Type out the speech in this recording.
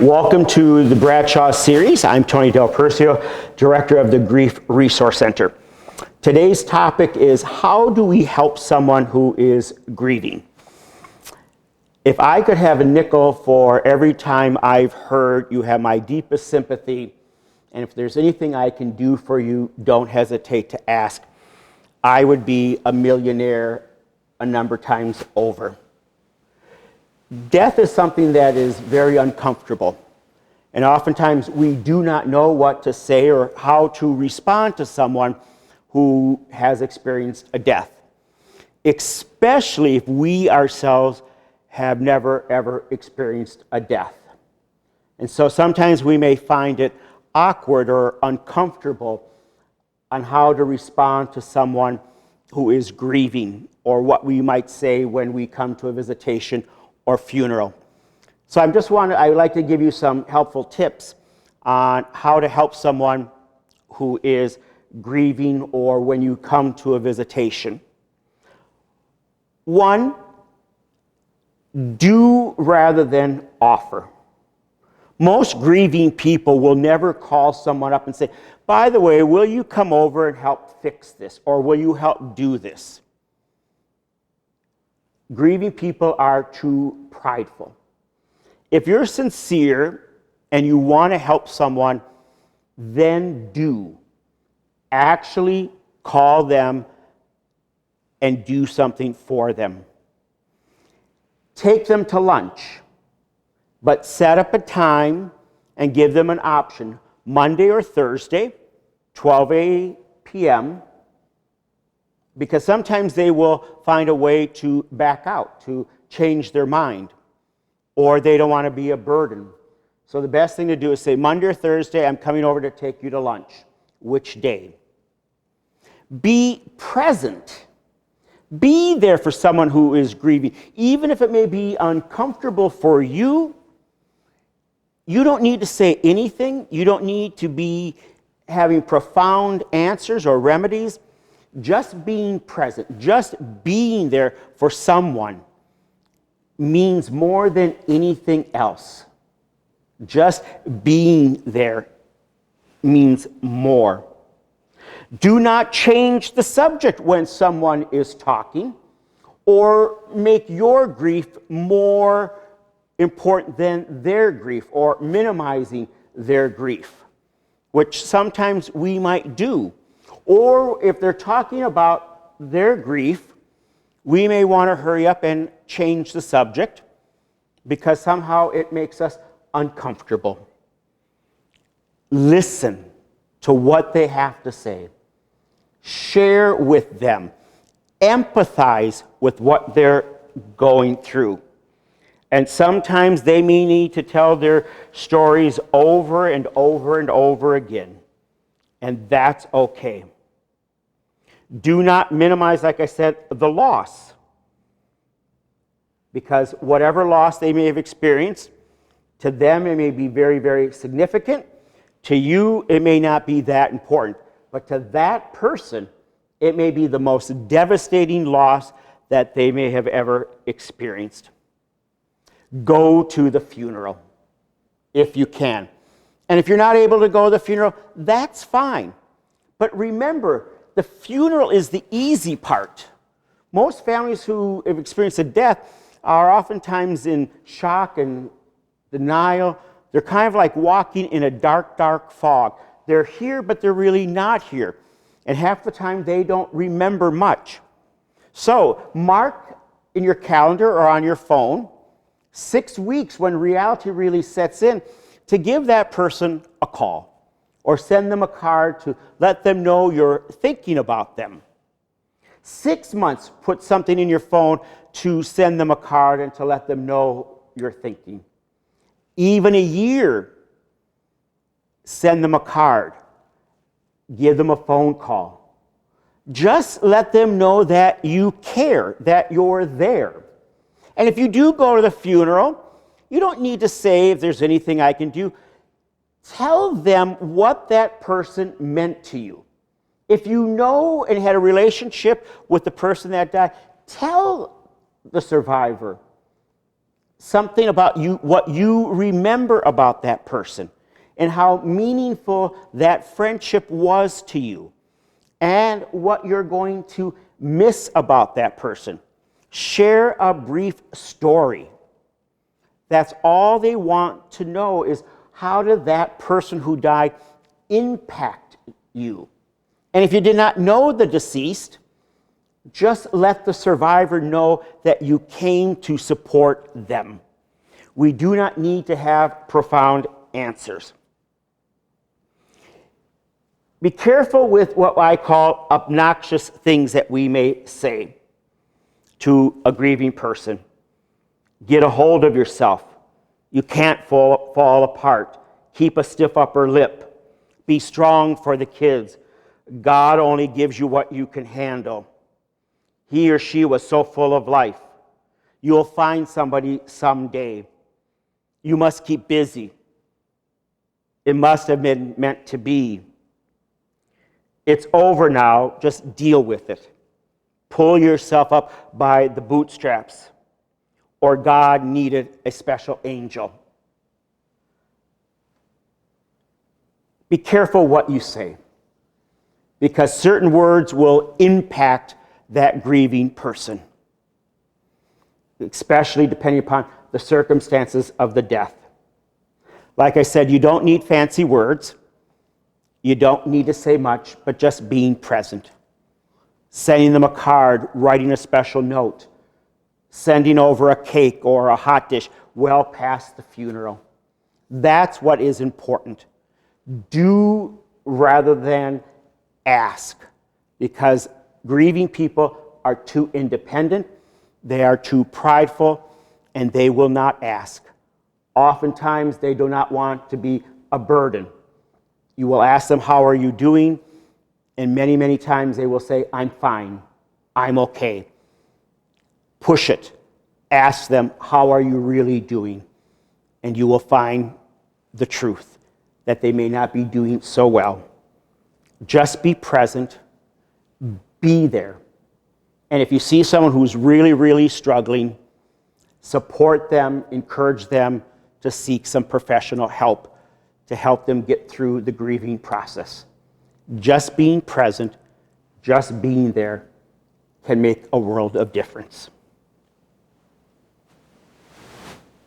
Welcome to the Bradshaw series. I'm Tony Del Percio, Director of the Grief Resource Center. Today's topic is how do we help someone who is grieving? If I could have a nickel for every time I've heard you have my deepest sympathy, and if there's anything I can do for you, don't hesitate to ask, I would be a millionaire a number of times over. Death is something that is very uncomfortable, and oftentimes we do not know what to say or how to respond to someone who has experienced a death, especially if we ourselves have never ever experienced a death. And so sometimes we may find it awkward or uncomfortable on how to respond to someone who is grieving, or what we might say when we come to a visitation or funeral. So I would like to give you some helpful tips on how to help someone who is grieving or when you come to a visitation. One, do rather than offer. Most grieving people will never call someone up and say, by the way, will you come over and help fix this? Or will you help do this? Grieving people are too prideful. If you're sincere and you want to help someone, then do. Actually call them and do something for them. Take them to lunch, but set up a time and give them an option. Monday or Thursday, 12 p.m., because sometimes they will find a way to back out, to change their mind, or they don't want to be a burden. So the best thing to do is say, Monday or Thursday, I'm coming over to take you to lunch. Which day? Be present. Be there for someone who is grieving. Even if it may be uncomfortable for you, you don't need to say anything. You don't need to be having profound answers or remedies. Just being present, just being there for someone means more than anything else. Just being there means more. Do not change the subject when someone is talking or make your grief more important than their grief or minimizing their grief, which sometimes we might do. Or if they're talking about their grief, we may want to hurry up and change the subject because somehow it makes us uncomfortable. Listen to what they have to say. Share with them. Empathize with what they're going through. And sometimes they may need to tell their stories over and over and over again. And that's okay. Do not minimize, like I said, the loss. Because whatever loss they may have experienced, to them it may be very, very significant. To you, it may not be that important. But to that person, it may be the most devastating loss that they may have ever experienced. Go to the funeral, if you can. And if you're not able to go to the funeral, that's fine. But remember, the funeral is the easy part. Most families who have experienced a death are oftentimes in shock and denial. They're kind of like walking in a dark, dark fog. They're here, but they're really not here. And half the time, they don't remember much. So mark in your calendar or on your phone 6 weeks when reality really sets in to give that person a call. Or send them a card to let them know you're thinking about them. 6 months, put something in your phone to send them a card and to let them know you're thinking. Even a year, send them a card. Give them a phone call. Just let them know that you care, that you're there. And if you do go to the funeral, you don't need to say if there's anything I can do. Tell them what that person meant to you. If you know and had a relationship with the person that died, tell the survivor something about you, what you remember about that person, and how meaningful that friendship was to you, and what you're going to miss about that person. Share a brief story. That's all they want to know, is how did that person who died impact you? And if you did not know the deceased, just let the survivor know that you came to support them. We do not need to have profound answers. Be careful with what I call obnoxious things that we may say to a grieving person. Get a hold of yourself. You can't fall apart. Keep a stiff upper lip. Be strong for the kids. God only gives you what you can handle. He or she was so full of life. You'll find somebody someday. You must keep busy. It must have been meant to be. It's over now. Just deal with it. Pull yourself up by the bootstraps. Or God needed a special angel. Be careful what you say, because certain words will impact that grieving person, especially depending upon the circumstances of the death. Like I said, you don't need fancy words. You don't need to say much, but just being present. Sending them a card, writing a special note, sending over a cake or a hot dish well past the funeral. That's what is important. Do rather than ask, because grieving people are too independent, they are too prideful, and they will not ask. Oftentimes, they do not want to be a burden. You will ask them, how are you doing? And many, many times they will say, I'm fine, I'm okay. Push it. Ask them, how are you really doing? And you will find the truth, that they may not be doing so well. Just be present. Be there. And if you see someone who's really, really struggling, support them, encourage them to seek some professional help to help them get through the grieving process. Just being present, just being there can make a world of difference.